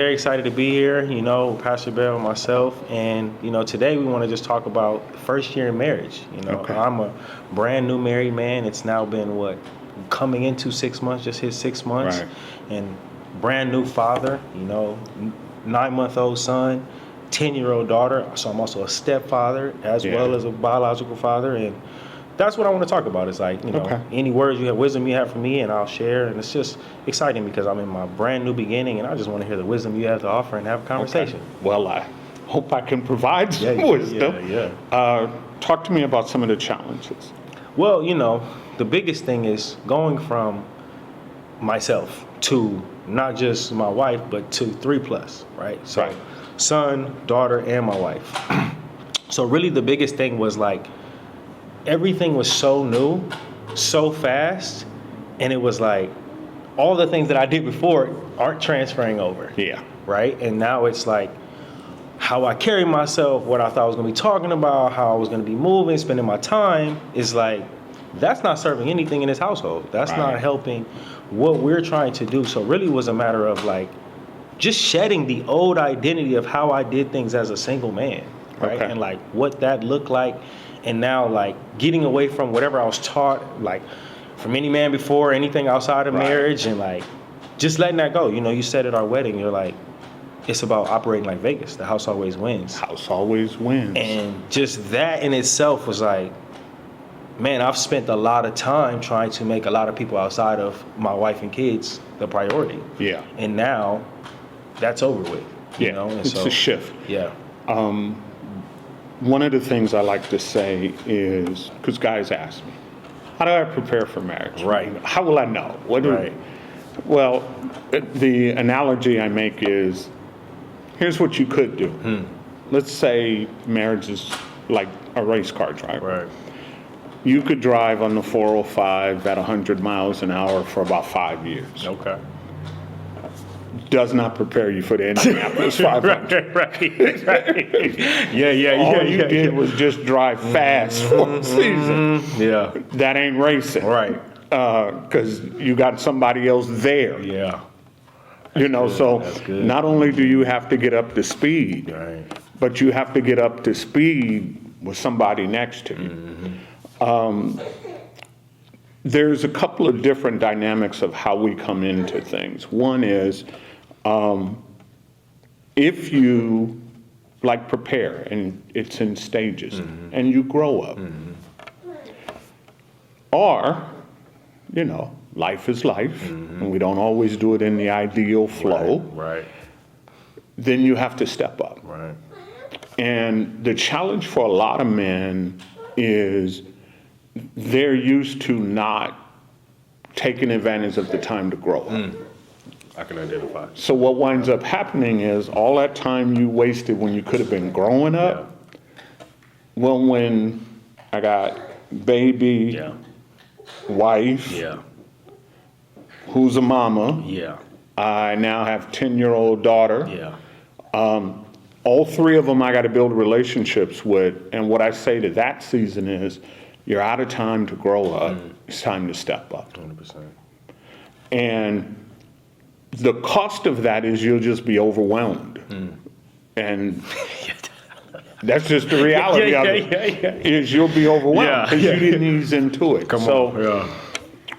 Very excited to be here, Pastor Bell and myself. And, today we want to just talk about first year in marriage. Okay. I'm a brand new married man. It's now been coming into 6 months, just hit 6 months. Right. And brand new father, 9-month-old son, 10-year-old daughter. So I'm also a stepfather as well as a biological father. And that's what I want to talk about. It's like, Okay. any words you have, wisdom you have for me, and I'll share. And it's just exciting because I'm in my brand new beginning, and I just want to hear the wisdom you have to offer and have a conversation. Okay. Well, I hope I can provide some Yeah, wisdom. yeah. Talk to me about some of the challenges. Well, the biggest thing is going from myself to not just my wife, but to 3+, right? So Right. son, daughter, and my wife. So really the biggest thing was like, everything was so new, so fast, and it was like all the things that I did before aren't transferring over. Yeah. Right? And now it's like how I carry myself, what I thought I was gonna be talking about, how I was gonna be moving, spending my time is like, that's not serving anything in this household. That's not helping what we're trying to do. So really it was a matter of like just shedding the old identity of how I did things as a single man, right? Okay. And like what that looked like. And now like getting away from whatever I was taught, like from any man before, anything outside of marriage, and like just letting that go. You said at our wedding, you're like, it's about operating like Vegas. The house always wins. House always wins. And just that in itself was like, man, I've spent a lot of time trying to make a lot of people outside of my wife and kids the priority. Yeah. And now that's over with. And it's a shift. Yeah. One of the things I like to say is, because guys ask me, how do I prepare for marriage? Right. How will I know? Right. Well, the analogy I make is, here's what you could do. Let's say marriage is like a race car driver. Right. You could drive on the 405 at 100 miles an hour for about 5 years. Okay. Does not prepare you for the Indianapolis 500. right. Yeah. All you did was just drive fast for a season. Yeah. That ain't racing. Right. Because you got somebody else there. Yeah. So That's good. not only do you have to get up to speed, Right. but you have to get up to speed with somebody next to you. There's a couple of different dynamics of how we come into things. One is, if you prepare, and it's in stages, and you grow up, or, life is life, and we don't always do it in the ideal flow, Right. then you have to step up. Right. And the challenge for a lot of men is they're used to not taking advantage of the time to grow up. I can identify. So what winds up happening is all that time you wasted when you could have been growing up, well, when I got baby, Yeah. wife, Yeah. who's a mama, Yeah. I now have 10-year-old daughter. Yeah. All three of them I got to build relationships with. And what I say to that season is, you're out of time to grow up. It's time to step up. 100%. And the cost of that is you'll just be overwhelmed. And that's just the reality of it. Is you'll be overwhelmed because you didn't ease into it.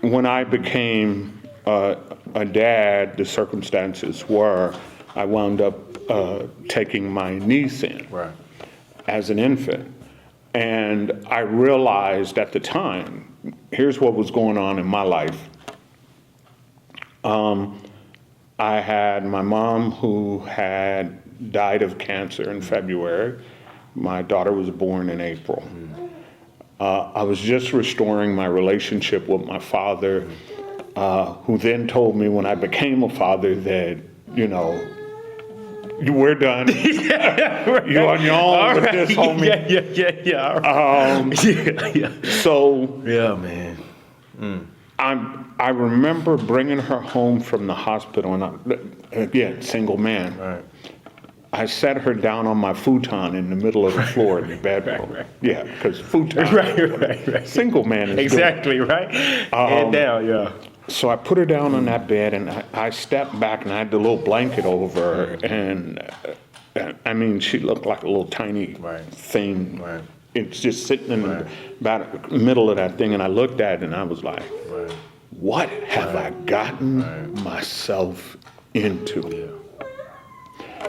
When I became a dad, the circumstances were I wound up taking my niece in as an infant. And I realized at the time, here's what was going on in my life. I had my mom who had died of cancer in February. My daughter was born in April. I was just restoring my relationship with my father, who then told me when I became a father that, we're done. You're on your own with this, homie. So Yeah, man. I remember bringing her home from the hospital, and again, single man. Right. I set her down on my futon in the middle of the floor in the bedroom. Right. Yeah, because futon. Right. Single man is Exactly, right? Head down, yeah. So I put her down on that bed, and I stepped back, and I had the little blanket over her, and I mean, she looked like a little tiny thing. Right. It's just sitting in the about middle of that thing, and I looked at it, and I was like, what have I gotten myself into? Yeah.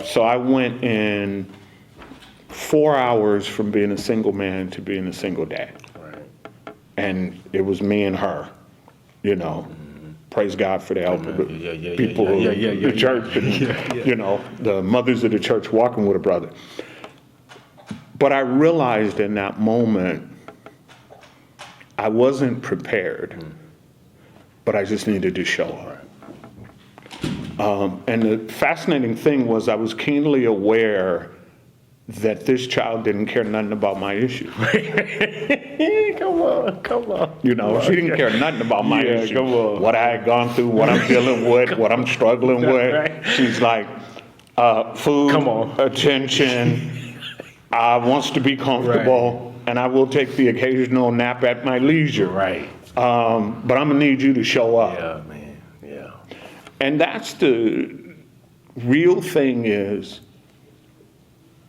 So I went in 4 hours from being a single man to being a single dad. Right. And it was me and her, you know. Praise God for the help of the people of the church and, you know, the mothers of the church walking with a brother. But I realized in that moment, I wasn't prepared, but I just needed to show up. And the fascinating thing was I was keenly aware that this child didn't care nothing about my issues. Come on. You know, she didn't care nothing about my issues. Come on. What I had gone through, what I'm dealing with, what I'm struggling with. Right. She's like, food, Come on. attention, wants to be comfortable, and I will take the occasional nap at my leisure. Right. But I'm gonna need you to show up. Yeah, man. Yeah. And that's the real thing is,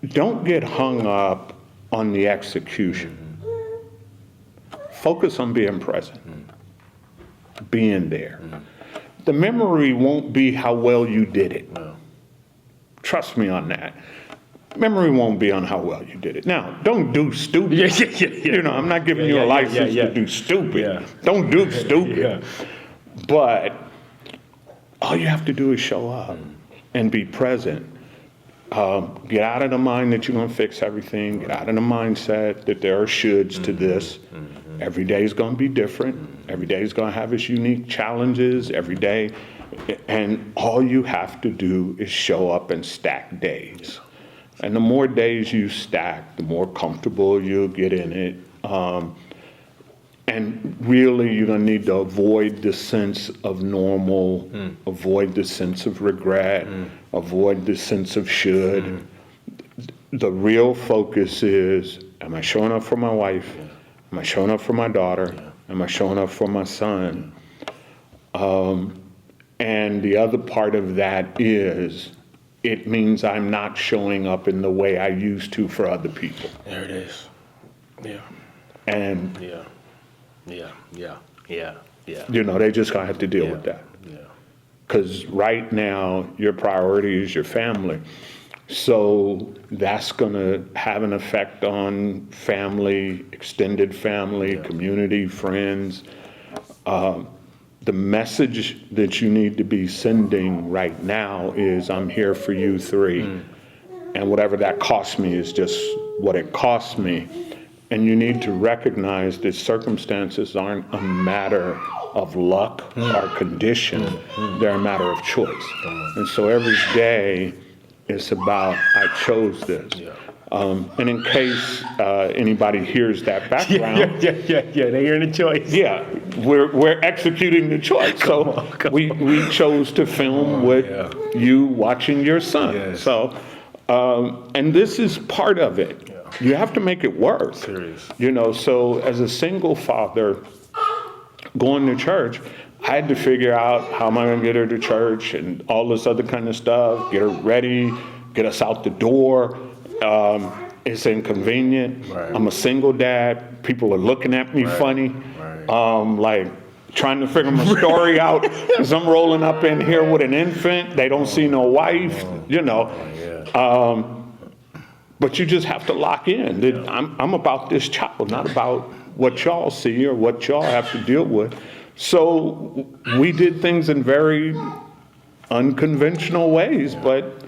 don't get hung up on the execution. Focus on being present, being there. The memory won't be how well you did it. No. Trust me on that. Memory won't be on how well you did it. Now, don't do stupid. Yeah. You know, I'm not giving you a license to do stupid. Yeah. Don't do stupid. Yeah. But all you have to do is show up and be present. Get out of the mind that you're going to fix everything. Get out of the mindset that there are shoulds to this. Every day is going to be different. Every day is going to have its unique challenges every day. And all you have to do is show up and stack days. And the more days you stack, the more comfortable you'll get in it. And really, you're going to need to avoid the sense of normal, avoid the sense of regret, avoid the sense of should. The real focus is, am I showing up for my wife? Am I showing up for my daughter? Am I showing up for my son? And the other part of that is, it means I'm not showing up in the way I used to for other people. There it is. Yeah. And Yeah. you know, they just gonna have to deal with that. Yeah. Because right now, your priority is your family. So that's gonna have an effect on family, extended family, community, friends. The message that you need to be sending right now is, I'm here for you three. And whatever that costs me is just what it costs me. And you need to recognize that circumstances aren't a matter of luck or condition, they're a matter of choice. And so every day it's about, I chose this. And in case anybody hears that background, They're hearing the choice. yeah, we're executing the choice. So we chose to film with you watching your son. Yes. So, and this is part of it. You have to make it work. Serious. You know, so as a single father going to church, I had to figure out how am I going to get her to church and all this other kind of stuff, get her ready, get us out the door. It's inconvenient. Right. I'm a single dad. People are looking at me funny. Right. Like trying to figure my story out because I'm rolling up in here with an infant. They don't see no wife, you know. But you just have to lock in. That I'm about this child, not about what y'all see or what y'all have to deal with. So we did things in very unconventional ways, but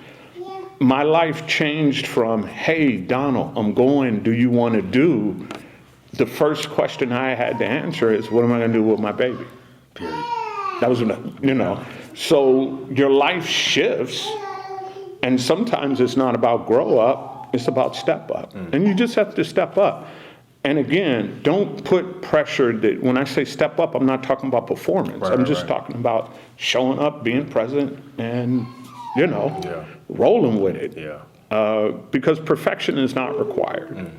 my life changed from, hey, Donald, I'm going, do you want to do? The first question I had to answer is, what am I going to do with my baby? Period. That was, you know, so your life shifts, and sometimes it's not about grow up, it's about step up. And you just have to step up. And again, don't put pressure that, when I say step up, I'm not talking about performance. I'm just talking about showing up, being present, and, you know, rolling with it. Yeah. because perfection is not required.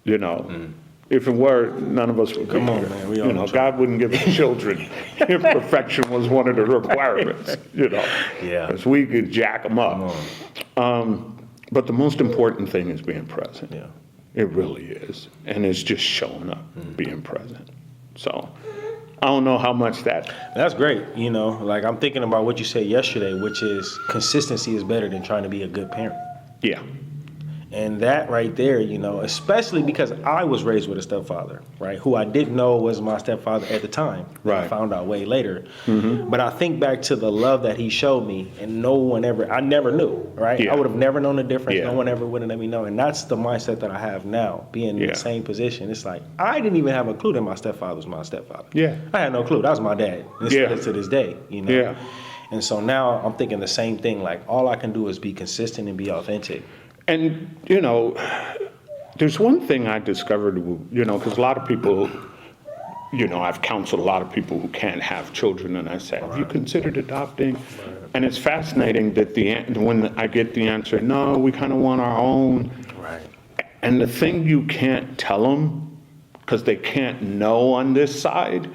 You know, if it were, none of us would Come be on, here. man, we all You know, try. God wouldn't give us children if perfection was one of the requirements, you know. Yeah. Because we could jack them up. Come But the most important thing is being present. Yeah. It really is. And it's just showing up, being present. So I don't know how much that, That's great. You know, like I'm thinking about what you said yesterday, which is consistency is better than trying to be a good parent. yeah, And that right there, you know, especially because I was raised with a stepfather, right, who I didn't know was my stepfather at the time. Right. I found out way later. But I think back to the love that he showed me, and I never knew, right? Yeah. I would have never known the difference. Yeah. No one ever would have let me know. And that's the mindset that I have now, being in Yeah. the same position. It's like, I didn't even have a clue that my stepfather was my stepfather. Yeah. I had no clue. That was my dad. And Yeah. still to this day, you know? Yeah. And so now I'm thinking the same thing, like all I can do is be consistent and be authentic. And, you know, there's one thing I discovered, you know, because a lot of people, you know, I've counseled a lot of people who can't have children, and I say, have you considered adopting? And it's fascinating that when I get the answer, no, we kind of want our own. Right. And the thing you can't tell them, because they can't know on this side,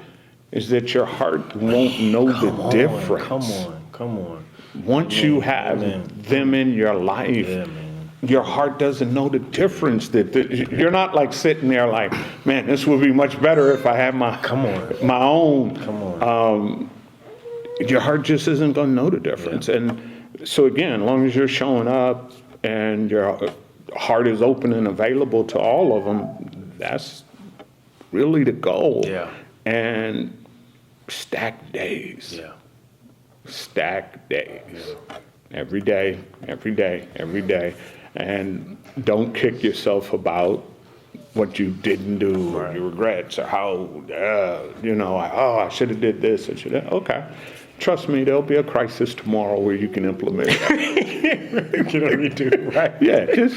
is that your heart won't know the difference. Come on. Once you have Amen. them in your life, Yeah, man. your heart doesn't know the difference. You're not like sitting there like, man, this would be much better if I had my own. Come on. Your heart just isn't going to know the difference. Yeah. And so again, as long as you're showing up and your heart is open and available to all of them, that's really the goal. Yeah. And stack days. Yeah. Stack days. Every day, every day, every day. And don't kick yourself about what you didn't do or your regrets or how, you know, I should have did this. I should have. Okay. Trust me, there'll be a crisis tomorrow where you can implement that. You don't need to, right? Yeah, just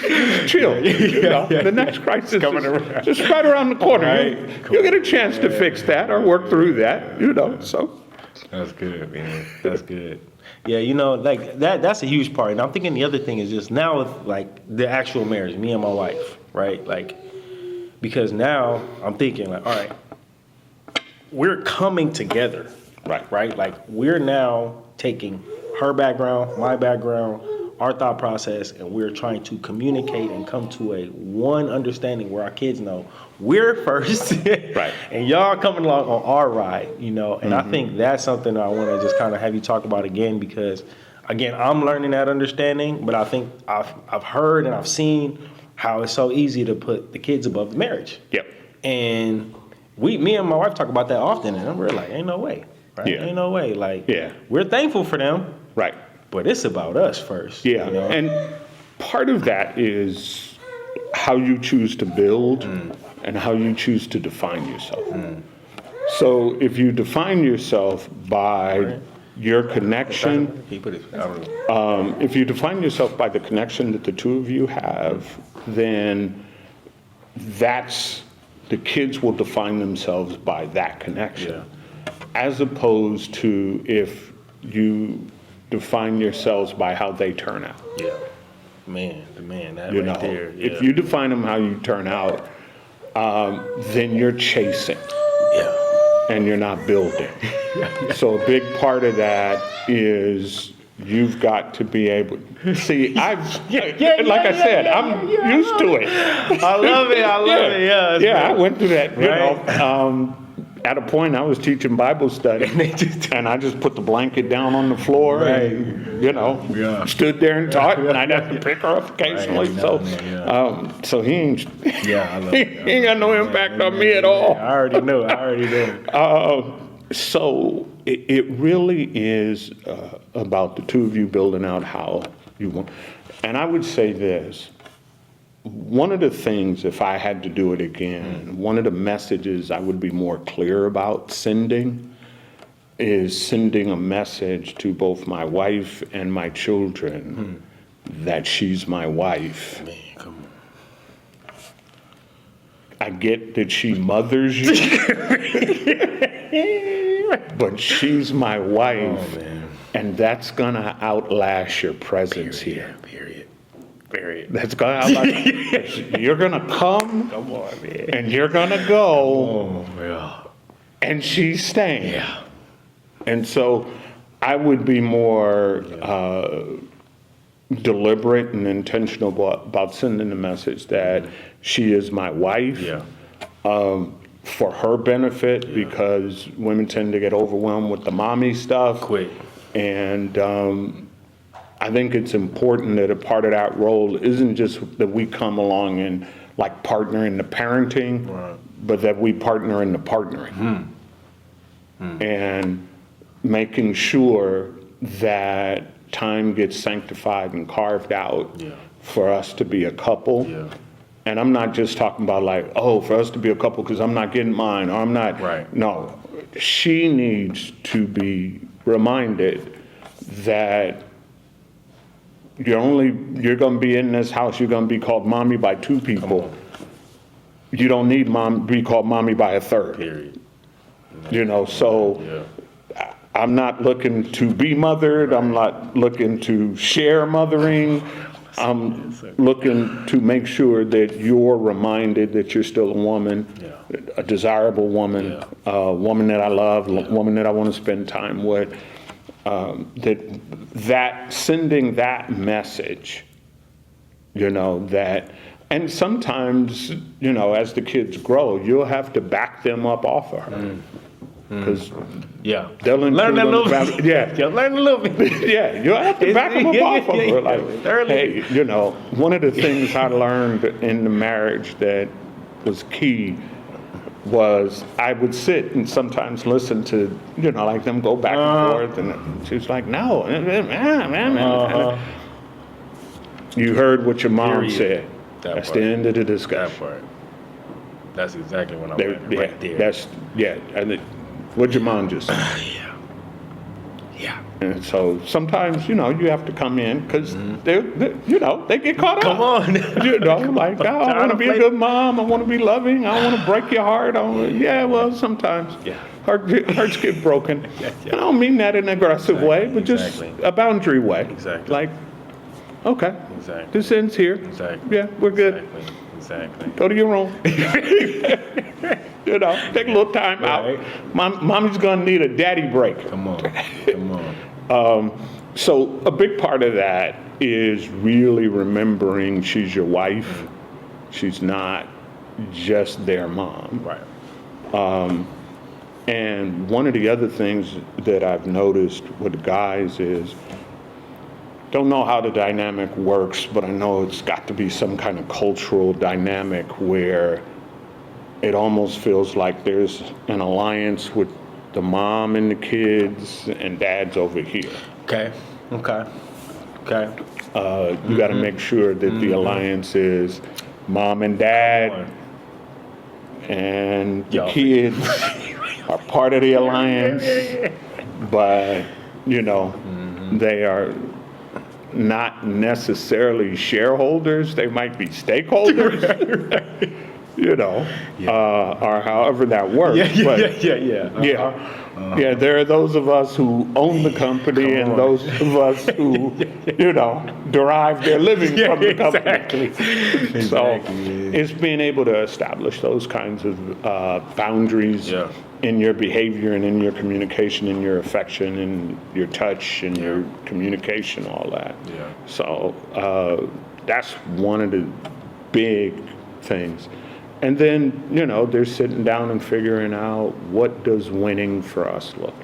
chill. You know, the next crisis coming is around. just right around the corner. Right. You'll get a chance to fix that or work through that, you know, so. That's good, man. That's good. Yeah, you know, like that's a huge part. And I'm thinking the other thing is just now with like the actual marriage, me and my wife, right? Like, because now I'm thinking like, all right, we're coming together. Right? Like we're now taking her background, my background, our thought process, and we're trying to communicate and come to a one understanding where our kids know we're first. Right. And y'all coming along on our ride, you know. And I think that's something that I want to just kind of have you talk about again, because again, I'm learning that understanding, but I think I've heard and I've seen how it's so easy to put the kids above the marriage. Yep. And me and my wife talk about that often, and we're like, ain't no way. Right? Yeah. Ain't no way. Like, Yeah. we're thankful for them, Right. but it's about us first. Yeah, you know? and part of that is how you choose to build and how you choose to define yourself. So if you define yourself by your connection, He put it. I don't know. if you define yourself by the connection that the two of you have, then the kids will define themselves by that connection. Yeah. As opposed to if you define yourselves by how they turn out. Yeah. Man, that You right know, there. Yeah. if you define them how you turn out, then you're chasing Yeah. and you're not building. So a big part of that is you've got to be able. See, like I said, I'm used to it. I love it. Yeah. Yeah, I went through that. You Right. know, at a point, I was teaching Bible study, and I just put the blanket down on the floor, Right. and you know, Yeah. stood there and taught, and I'd have to pick her up occasionally. Right. So, Yeah. so he ain't, Yeah, I love he it. ain't got no impact on me at all. I already know. So it really is about the two of you building out how you want. And I would say this. One of the things, if I had to do it again, one of the messages I would be more clear about sending is sending a message to both my wife and my children that she's my wife. Man, come on. I get that she mothers you, but she's my wife, Oh, man. and that's gonna outlast your presence here. Period. Period. That's gonna, you're gonna come, Come on, man. and you're gonna go, Oh, yeah. and she's staying. Yeah. And so I would be more deliberate and intentional about sending the message that she is my wife. Yeah. For her benefit, because women tend to get overwhelmed with the mommy stuff. Quick. And I think it's important that a part of that role isn't just that we come along and like partner in the parenting, Right. but that we partner in the partnering. And making sure that time gets sanctified and carved out for us to be a couple. Yeah. And I'm not just talking about like, oh, for us to be a couple because I'm not getting mine, or I'm not. Right. No, she needs to be reminded that you're going to be in this house, you're going to be called mommy by two people. You don't need be called mommy by a third. Period. So I'm not looking to be mothered. I'm not looking to share mothering. I'm looking to make sure that you're reminded that you're still a woman, a desirable woman, a woman that I love, a woman that I want to spend time with. That sending that message, that, and sometimes, as the kids grow, you'll have to back them up off of her. Because they'll learn a little bit. Yeah, Learn a little bit. Yeah, you'll have to back them up off of her. Like, hey, one of the things I learned in the marriage that was key was I would sit and sometimes listen to, like them go back and forth, and she was like, no. You heard what your mom said. That's the end of the discussion. That part. That's exactly what I'm right there. And what'd your mom just say? Yeah. And so sometimes, you have to come in because they get caught up. Come on. Like, oh, I want to be a good mom. I want to be loving. I want to break your heart. Sometimes hearts get broken. And I don't mean that in an aggressive way, but just a boundary way. Exactly. Like, okay, this ends here. Exactly. Yeah, we're good. Exactly. Go to your room. Take a little time out. Mommy's gonna need a daddy break. Come on. So a big part of that is really remembering she's your wife. She's not just their mom. Right. And one of the other things that I've noticed with guys is, don't know how the dynamic works, but I know it's got to be some kind of cultural dynamic where it almost feels like there's an alliance with the mom and the kids and dad's over here. Okay. You got to make sure that the alliance is mom and dad and the kids are part of the alliance, but they are not necessarily shareholders. They might be stakeholders, or however that works. There are those of us who own the company and those of us who, derive their living from the company. So it's being able to establish those kinds of boundaries in your behavior and in your communication, in your affection, and your touch, and your communication, all that. So that's one of the big things. And then, they're sitting down and figuring out, what does winning for us look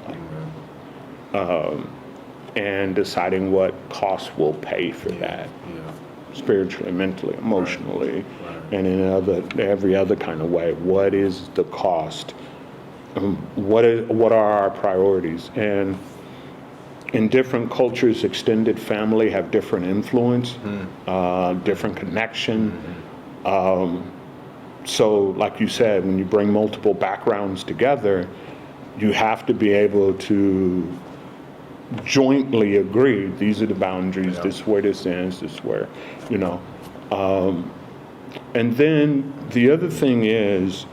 like? And deciding what costs we'll pay for that, spiritually, mentally, emotionally, and in every other kind of way. What is the cost? What are our priorities? And in different cultures, extended family have different influence, different connection. So like you said, when you bring multiple backgrounds together, you have to be able to jointly agree, these are the boundaries, this is where this ends, this is where, and then the other thing is,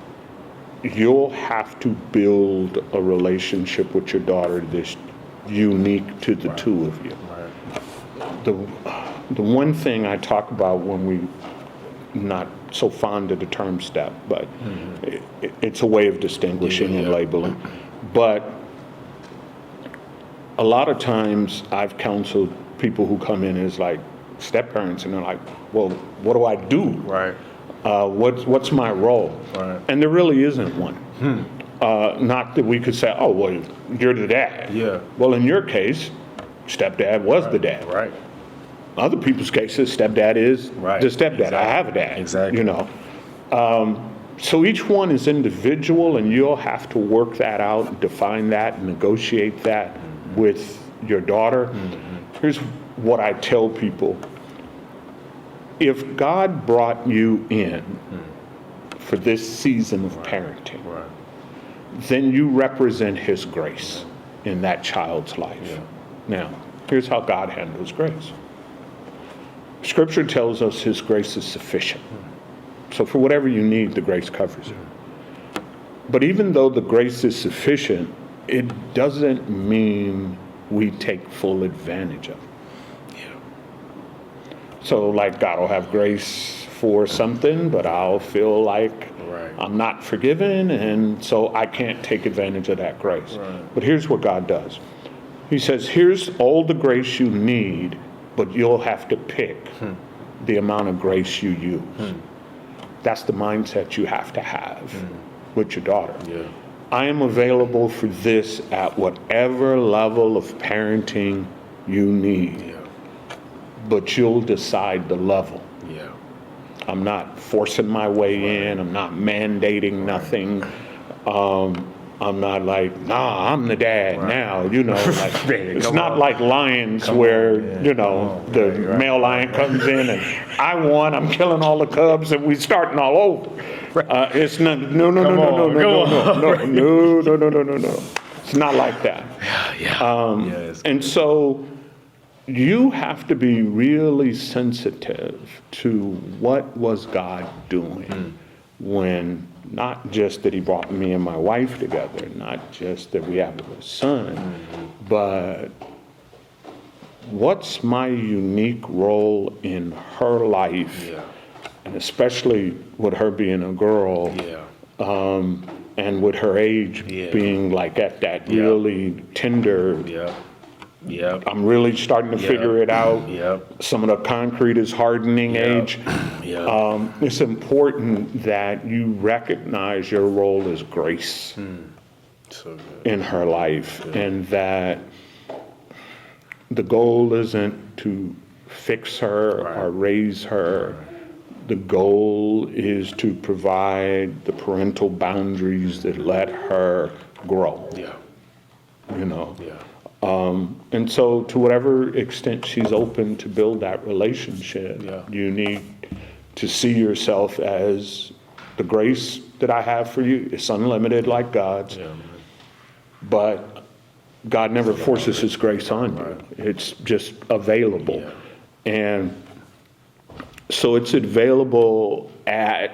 you'll have to build a relationship with your daughter that's unique to the two of you. the one thing I talk about when we not so fond of the term step, but it's a way of distinguishing and labeling. But a lot of times I've counseled people who come in as like step parents, and they're like, well, what do I do? Right. What's my role? Right. And there really isn't one. Not that we could say, oh, well, you're the dad. Yeah. Well, in your case, stepdad was the dad. Right. Other people's cases, stepdad is Right. the stepdad. Exactly. I have a dad. Exactly. You know. So each one is individual, and you'll have to work that out, define that, negotiate that with your daughter. Here's what I tell people. If God brought you in for this season of parenting, then you represent his grace in that child's life. Yeah. Now, here's how God handles grace. Scripture tells us his grace is sufficient. So for whatever you need, the grace covers it. But even though the grace is sufficient, it doesn't mean we take full advantage of it. So like God will have grace for something, but I'll feel like I'm not forgiven, and so I can't take advantage of that grace. But here's what God does. He says, here's all the grace you need, but you'll have to pick the amount of grace you use. That's the mindset you have to have with your daughter. Yeah. I am available for this at whatever level of parenting you need. Yeah. But you'll decide the level. Yeah. I'm not forcing my way in. I'm not mandating nothing. I'm not like, nah, I'm the dad now. You know, like, it's not like lions where, you know, the male lion comes in and I won. I'm killing all the cubs and we starting all over. It's not. No. It's not like that. And so you have to be really sensitive to what was God doing when not just that he brought me and my wife together, not just that we have a son, but what's my unique role in her life, and especially with her being a girl, and with her age being like at that really tender. I'm really starting to figure it out. Some of the concrete is hardening age. It's important that you recognize your role as grace in her life, and that the goal isn't to fix her or raise her. The goal is to provide the parental boundaries that let her grow. You know. And so to whatever extent she's open to build that relationship, you need to see yourself as the grace that I have for you. It's unlimited like God's, but God never forces his grace on you. It's just available. And so it's available at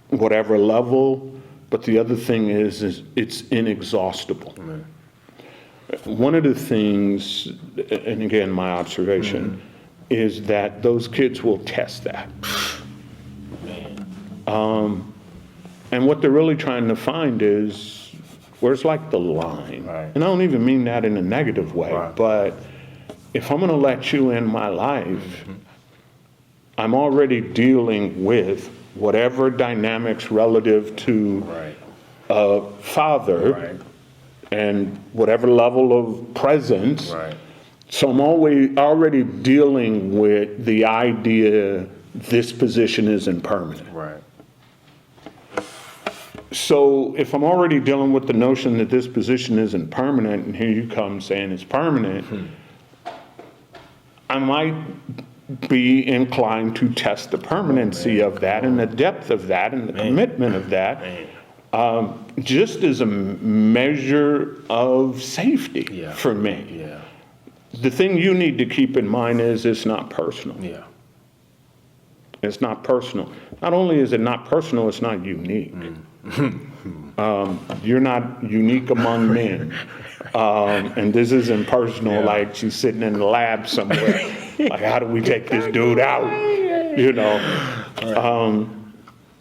whatever level, but the other thing is it's inexhaustible. One of the things, and again, my observation, is that those kids will test that. And what they're really trying to find is, where's like the line? And I don't even mean that in a negative way, but if I'm gonna let you in my life, I'm already dealing with whatever dynamics relative to a father, and whatever level of presence. So I'm already dealing with the idea this position isn't permanent. So if I'm already dealing with the notion that this position isn't permanent, and here you come saying it's permanent, I might be inclined to test the permanency of that and the depth of that and the commitment of that. Just as a measure of safety for me. The thing you need to keep in mind is it's not personal. It's not personal. Not only is it not personal, it's not unique. You're not unique among men. And this isn't personal, like she's sitting in the lab somewhere. Like, how do we take this dude out? You know,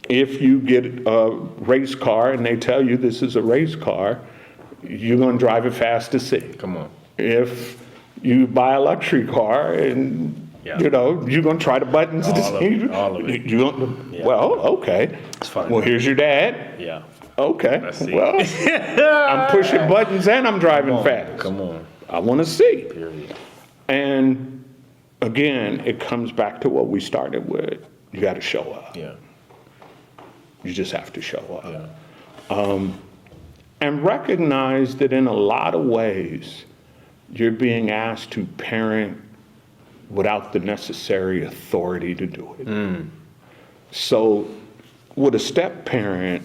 if you get a race car and they tell you this is a race car, you're going to drive it fast to see. Come on. If you buy a luxury car and you know, you're going to try the buttons to see. All of it. Well, okay. It's fine. Well, here's your dad. Yeah. Okay. Let's see. Well, I'm pushing buttons and I'm driving fast. Come on. I want to see. Period. And again, it comes back to what we started with. You got to show up. Yeah. You just have to show up. Yeah. And recognize that in a lot of ways, you're being asked to parent without the necessary authority to do it. So with a step parent,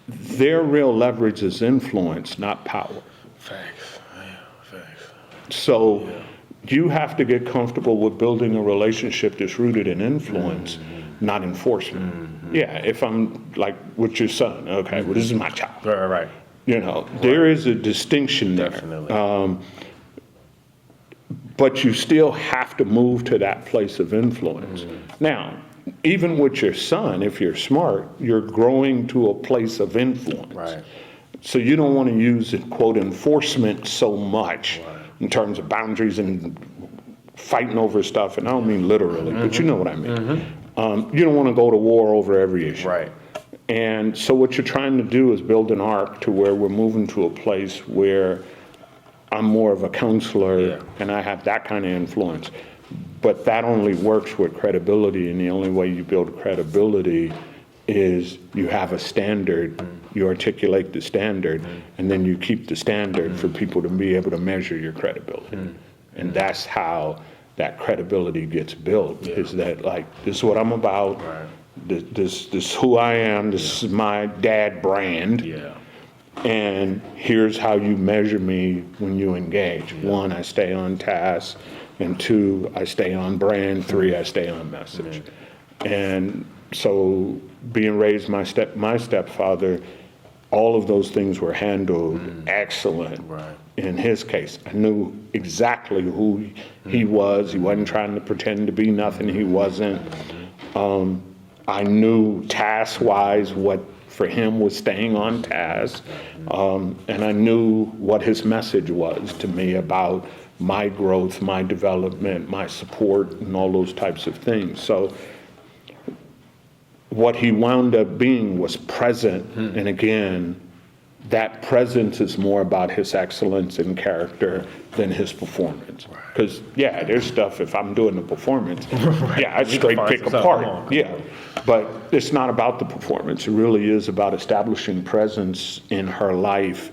their real leverage is influence, not power. Facts. Yeah. Facts. So you have to get comfortable with building a relationship that's rooted in influence, not enforcement. Yeah, if I'm like with your son, okay, well, this is my child. Right. You know, there is a distinction there. Definitely. But you still have to move to that place of influence. Now, even with your son, if you're smart, you're growing to a place of influence. Right. So you don't want to use, quote, enforcement so much in terms of boundaries and fighting over stuff. And I don't mean literally, but you know what I mean. You don't want to go to war over every issue. Right. And so what you're trying to do is build an arc to where we're moving to a place where I'm more of a counselor and I have that kind of influence. But that only works with credibility, and the only way you build credibility is you have a standard, you articulate the standard, and then you keep the standard for people to be able to measure your credibility. And that's how that credibility gets built, is that like, this is what I'm about, this is who I am, this is my dad brand. And here's how you measure me when you engage. 1, I stay on task, and 2, I stay on brand, 3, I stay on message. And so being raised my stepfather, all of those things were handled excellent. In his case, I knew exactly who he was. He wasn't trying to pretend to be nothing he wasn't. I knew task-wise what for him was staying on task. And I knew what his message was to me about my growth, my development, my support, and all those types of things. So what he wound up being was present. And again, that presence is more about his excellence and character than his performance. Because, there's stuff, if I'm doing the performance, I straight pick apart. But it's not about the performance. It really is about establishing presence in her life,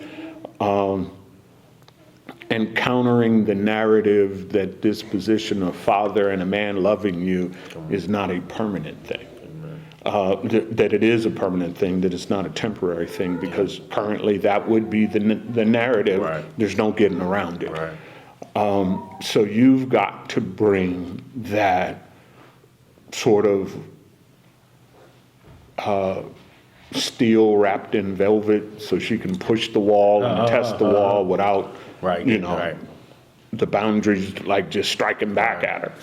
and countering the narrative that this position of father and a man loving you is not a permanent thing. That it is a permanent thing, that it's not a temporary thing, because currently that would be the narrative. There's no getting around it. So you've got to bring that sort of steel wrapped in velvet so she can push the wall and test the wall without, the boundaries like just striking back at her.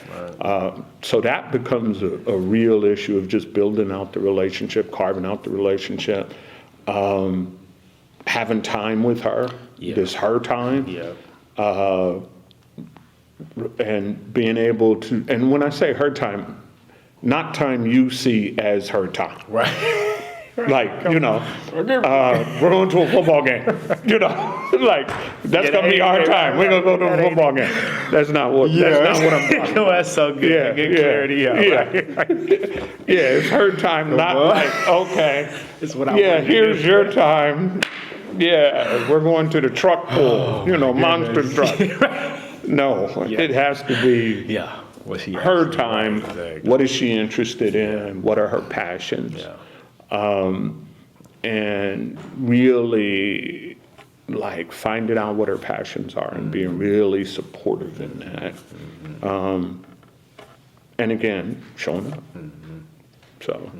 So that becomes a real issue of just building out the relationship, carving out the relationship, having time with her, this her time, and being able to, and when I say her time, not time you see as her time. Like, we're going to a football game, like, that's going to be our time. We're going to go to a football game. That's not what I'm talking about. That's so good. Good clarity. It's her time, not like, okay. It's what I want here's your time. We're going to the truck pull, monster truck. No, it has to be her time. What is she interested in? What are her passions? And really like finding out what her passions are and being really supportive in that. And again, showing up. So.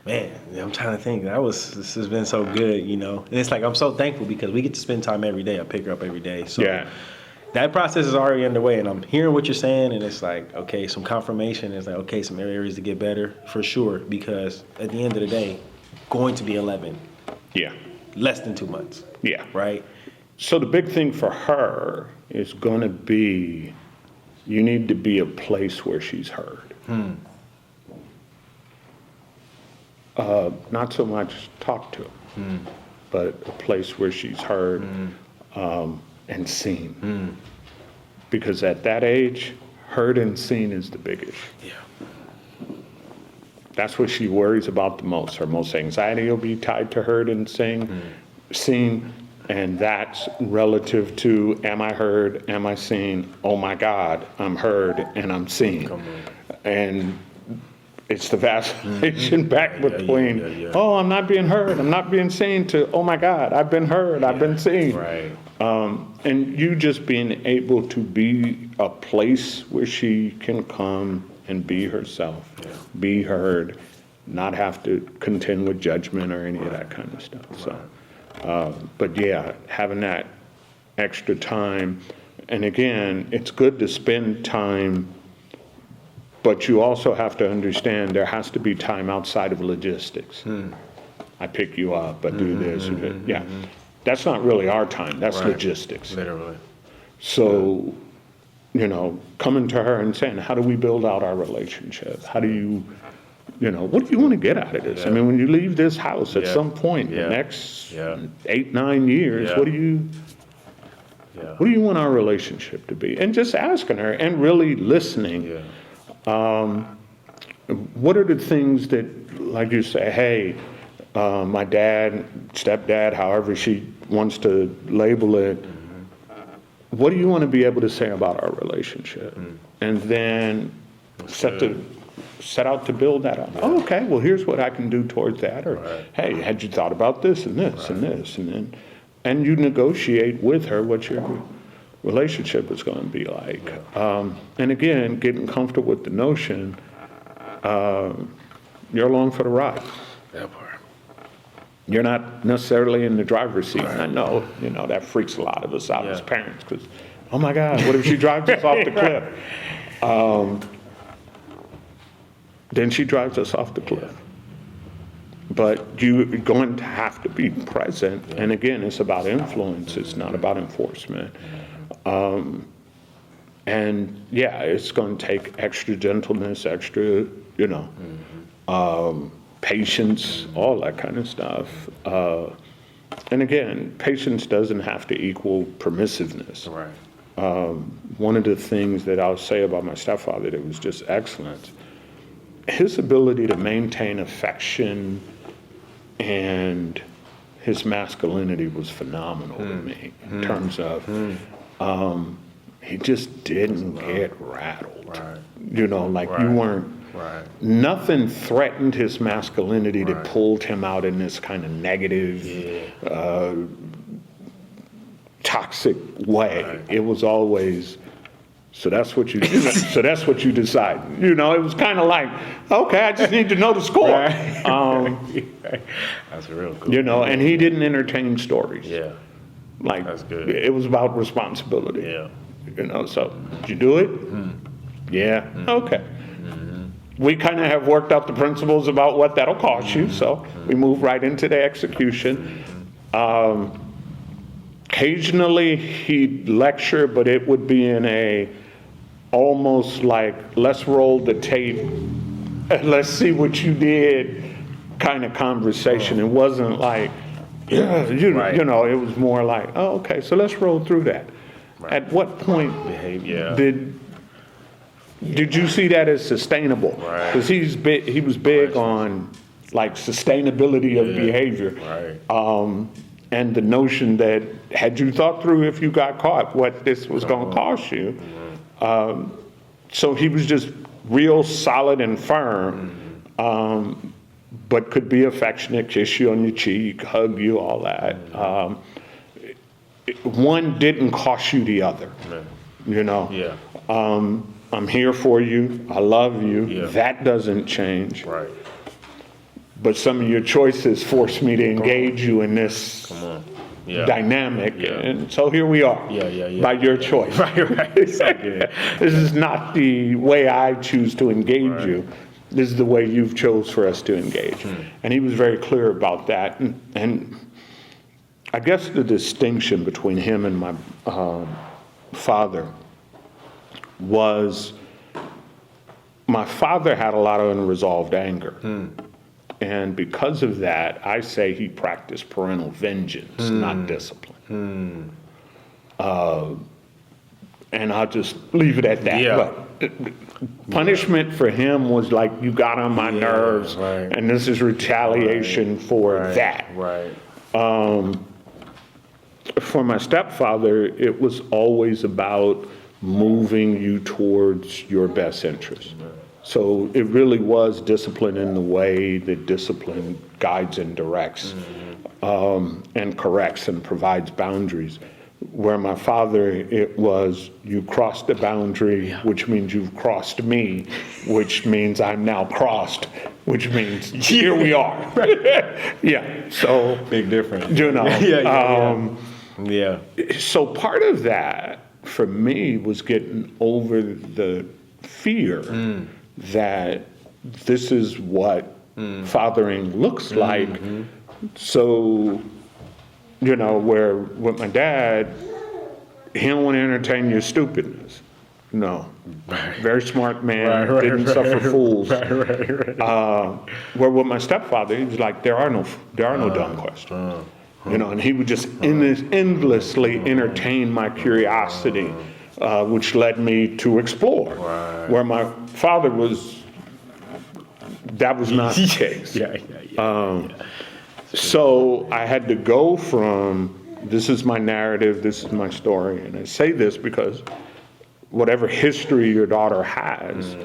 Man, I'm trying to think. This has been so good, you know. And it's like I'm so thankful because we get to spend time every day. I pick her up every day. So Yeah. that process is already underway, and I'm hearing what you're saying, and it's like, okay, some confirmation. It's like, okay, some areas to get better for sure. Because at the end of the day, going to be 11, Yeah. less than 2 months, Yeah. right? So the big thing for her is going to be, you need to be a place where she's heard. Not so much talk to, but a place where she's heard and seen. Because at that age, heard and seen is the big issue. Yeah. That's what she worries about the most. Her most anxiety will be tied to heard and seen, and that's relative to, am I heard, am I seen? Oh my God, I'm heard and I'm seen. And it's the vacillation back between, oh, I'm not being heard, I'm not being seen, to, oh my God, I've been heard, I've been seen. Right. And you just being able to be a place where she can come and be herself, be heard, not have to contend with judgment or any of that kind of stuff. So, but yeah, having that extra time, and again, it's good to spend time, but you also have to understand there has to be time outside of logistics. I pick you up, I do this, yeah. That's not really our time, that's logistics. Literally. So, you know, coming to her and saying, how do we build out our relationship? How do you know, what do you want to get out of this? I mean, when you leave this house at some point, the next 8, 9 years, what do you want our relationship to be? And just asking her and really listening. What are the things that, like you say, hey, my dad, stepdad, however she wants to label it, what do you want to be able to say about our relationship? And then set out to build that up. Oh, okay, well, here's what I can do towards that. Or, hey, had you thought about this and this and this? And you negotiate with her what your relationship is going to be like. And again, getting comfortable with the notion, you're along for the ride. That part. You're not necessarily in the driver's seat. And I know, you know, that freaks a lot of us out as parents because, oh my God, what if she drives us off the cliff? Then she drives us off the cliff. But you're going to have to be present. And again, it's about influence. It's not about enforcement. And yeah, it's going to take extra gentleness, extra, you know, patience, all that kind of stuff. And again, patience doesn't have to equal permissiveness. Right. One of the things that I'll say about my stepfather that was just excellent, his ability to maintain affection and his masculinity was phenomenal to me in terms of he just didn't get rattled. Right. You know, like you weren't, nothing threatened his masculinity that pulled him out in this kind of negative, toxic way. It was always, so that's what you do. So that's what you decide. You know, it was kind of like, okay, I just need to know the score. That's real cool. You know, and he didn't entertain stories. Yeah. Like, That's good. It was about responsibility. Yeah. You know, so did you do it? Yeah. Okay. We kind of have worked out the principles about what that'll cost you, so we move right into the execution. Occasionally he'd lecture, but it would be in a almost like, let's roll the tape and let's see what you did kind of conversation. It wasn't like, yeah, you know, it was more like, oh, okay, so let's roll through that. At what point did you see that as sustainable? Because he was big on like sustainability of behavior. And the notion that had you thought through if you got caught, what this was going to cost you. So he was just real solid and firm, but could be affectionate, kiss you on your cheek, hug you, all that. One didn't cost you the other, you know. I'm here for you. I love you. That doesn't change. but some of your choices forced me to engage you in this dynamic. Yeah. And so here we are. By your choice. Right. It's so good. This is not the way I choose to engage you. This is the way you've chose for us to engage. And he was very clear about that. And I guess the distinction between him and my father was my father had a lot of unresolved anger. And because of that, I say he practiced parental vengeance, not discipline. And I'll just leave it at that. Yeah. But punishment for him was like, you got on my nerves, and this is retaliation for that. Right. For my stepfather, it was always about moving you towards your best interest. So it really was discipline in the way that discipline guides and directs, and corrects and provides boundaries. Where my father, it was, you crossed the boundary, which means you've crossed me, which means I'm now crossed, which means here we are. So Big difference. you know. Yeah. So part of that for me was getting over the fear that this is what fathering looks like. So, you know, where with my dad, he don't want to entertain your stupidness. No. Very smart man, didn't suffer fools. Where with my stepfather, he was like, there are no dumb questions. You know, and he would just endlessly entertain my curiosity, which led me to explore. Where my father was, that was not the case. So I had to go from, this is my narrative, this is my story. And I say this because whatever history your daughter has,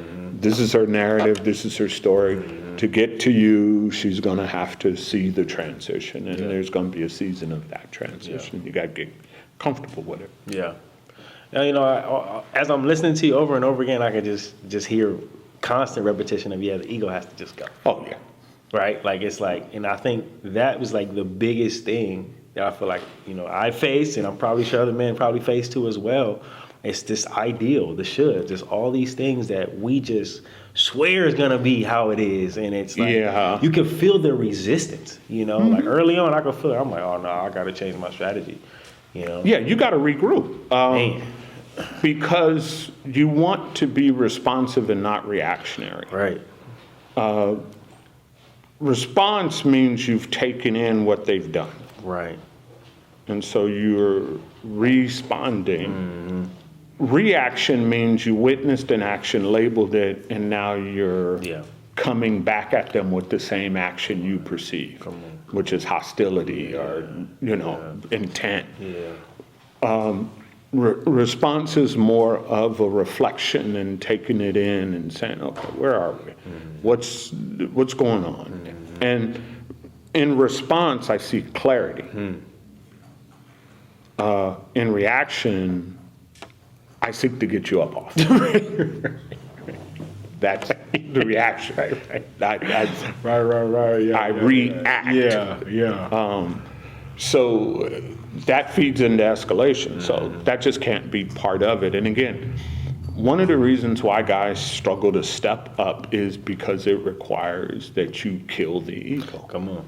this is her narrative, this is her story. To get to you, she's going to have to see the transition, and there's going to be a season of that transition. You got to get comfortable with it. Now, you know, as I'm listening to you over and over again, I can just hear constant repetition of, the ego has to just go. Oh, yeah. Right? Like, it's like, and I think that was like the biggest thing that I feel like, you know, I faced, and I'm probably sure other men probably faced too as well. It's this ideal, the should, just all these things that we just swear is gonna be how it is, and it's like you can feel the resistance, you know. Like early on, I could feel it. I'm like, oh no, I gotta change my strategy, you know. Yeah, you got to regroup because you want to be responsive and not reactionary. Right. Response means you've taken in what they've done. Right. And so you're responding. Reaction means you witnessed an action, labeled it, and now you're coming back at them with the same action you perceive, which is hostility or, you know, intent. Response is more of a reflection and taking it in and saying, okay, where are we? What's going on? And in response, I see clarity. In reaction, I seek to get you up off. That's the reaction. I react. So that feeds into escalation. So that just can't be part of it. And again, one of the reasons why guys struggle to step up is because it requires that you kill the ego. Come on.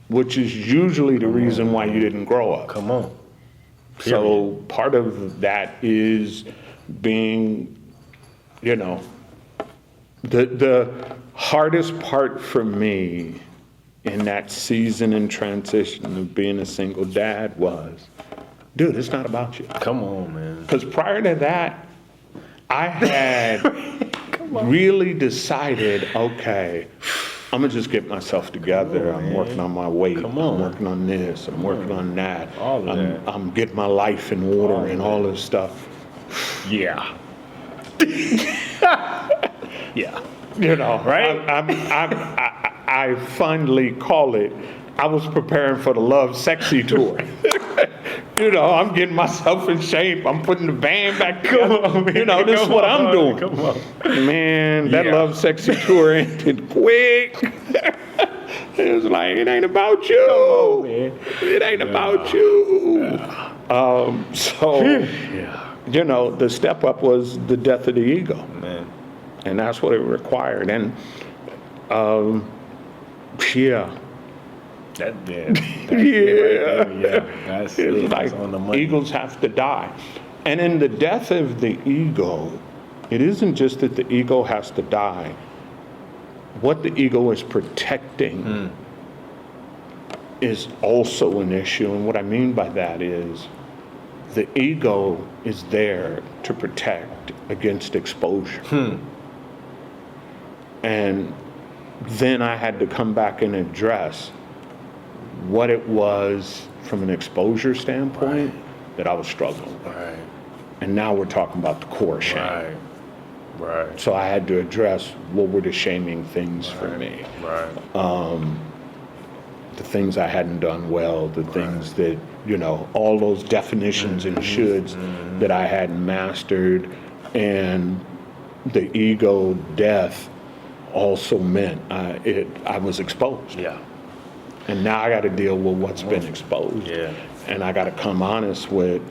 Which is usually the reason why you didn't grow up. Come on. So part of that is being, you know, the hardest part for me in that season and transition of being a single dad was, dude, it's not about you. Come on, man. Because prior to that, I had really decided, okay, I'm gonna just get myself together. I'm working on my weight. I'm working on this. I'm working on that. I'm getting my life in order and all this stuff. Yeah. You know, right? I finally call it, I was preparing for the Love Sexy tour. You know, I'm getting myself in shape. I'm putting the band back together. You know, this is what I'm doing. Man, that Love Sexy tour ended quick. It was like, it ain't about you. Come on, man. It ain't about you. So, you know, the step up was the death of the ego. Man. And that's what it required. And, yeah. That's It's it. like That's on the money. egos have to die. And in the death of the ego, it isn't just that the ego has to die. What the ego is protecting is also an issue. And what I mean by that is the ego is there to protect against exposure. And then I had to come back and address what it was from an exposure standpoint that I was struggling with. Right. And now we're talking about the core shame. Right. So I had to address what were the shaming things for me. Right. The things I hadn't done well, the things that, you know, all those definitions and shoulds that I hadn't mastered. And the ego death also meant I was exposed. Yeah. And now I got to deal with what's been exposed. Yeah. And I got to come honest with,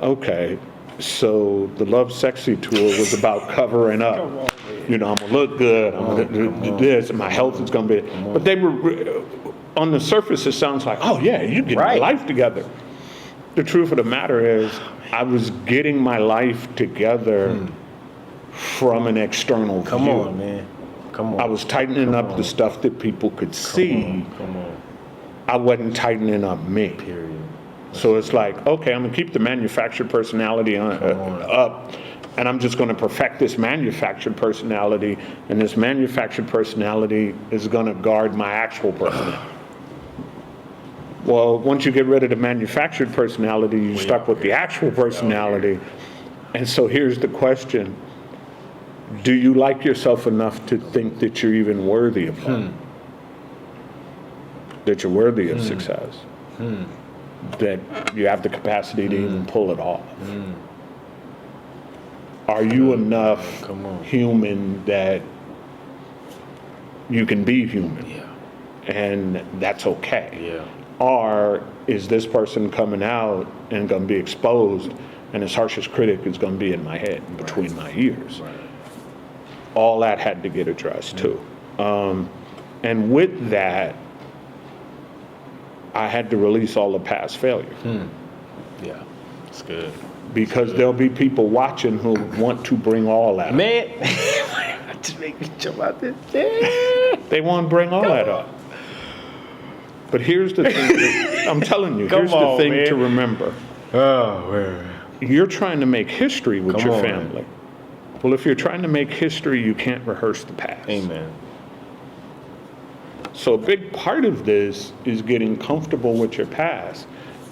okay, so the Love Sexy tour was about covering up. You know, I'm going to look good, I'm going to do this, and my health is going to be. But they were, on the surface, it sounds like, oh yeah, you get your life together. The truth of the matter is, I was getting my life together from an external view. Come on, man. Come on. I was tightening up the stuff that people could see. Come on. I wasn't tightening up me. Period. So it's like, okay, I'm gonna keep the manufactured personality up, and I'm just gonna perfect this manufactured personality, and this manufactured personality is gonna guard my actual personality. Well, once you get rid of the manufactured personality, you're stuck with the actual personality. And so here's the question. Do you like yourself enough to think that you're even worthy of love? That you're worthy of success? That you have the capacity to even pull it off? Are you enough human that you can be human? Yeah. And that's okay? Yeah. Or is this person coming out and going to be exposed, and his harshest critic is going to be in my head, between my ears? Right. All that had to get addressed too. And with that, I had to release all the past failure. Yeah. It's good. Because there'll be people watching who want to bring all that up. Man, just make me jump out this. They want to bring all that up. But here's the thing, I'm telling you, here's the thing to remember. Oh, man. You're trying to make history with Come your on, family. man. Well, if you're trying to make history, you can't rehearse the past. Amen. So a big part of this is getting comfortable with your past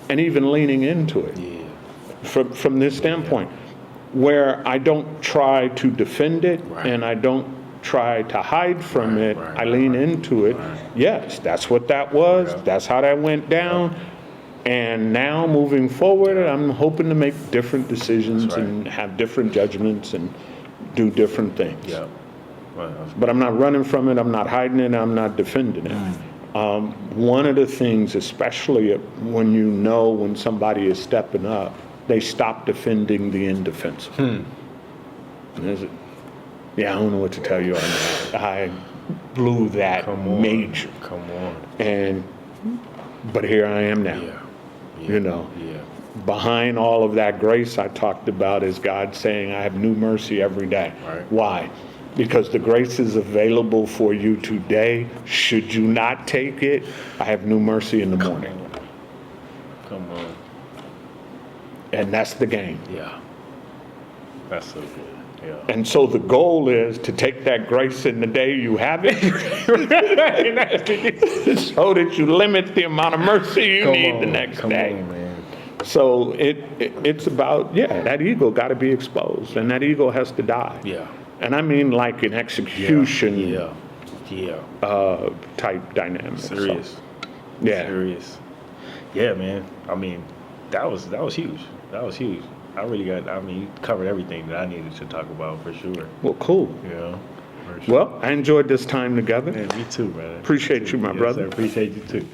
and even leaning into it. Yeah. From this standpoint, where I don't try to defend it and I don't try to hide from it, I lean into it. Yes, that's what that was. That's how that went down. And now moving forward, I'm hoping to make different decisions and have different judgments and do different things. Yeah. But I'm not running from it, I'm not hiding it, I'm not defending it. One of the things, especially when you know when somebody is stepping up, they stop defending the indefensible. Yeah, I don't know what to tell you on that. I blew that major. Come on. But here I am now. You know. Behind all of that grace I talked about is God saying, I have new mercy every day. Why? Because the grace is available for you today. Should you not take it, I have new mercy in the morning. Come on. And that's the game. Yeah. That's so good. Yeah. And so the goal is to take that grace in the day you have it, so that you limit the amount of mercy you need the next day. On, man. So it's about, that ego got to be exposed, and that ego has to die. Yeah. And I mean like an execution type dynamic. Serious. So, yeah. Serious. Yeah, man. I mean, that was huge. That was huge. You covered everything that I needed to talk about for sure. Well, cool. Yeah. For sure. Well, I enjoyed this time together. Man, me too, brother. Appreciate you, my Yes, brother. sir. Appreciate you too.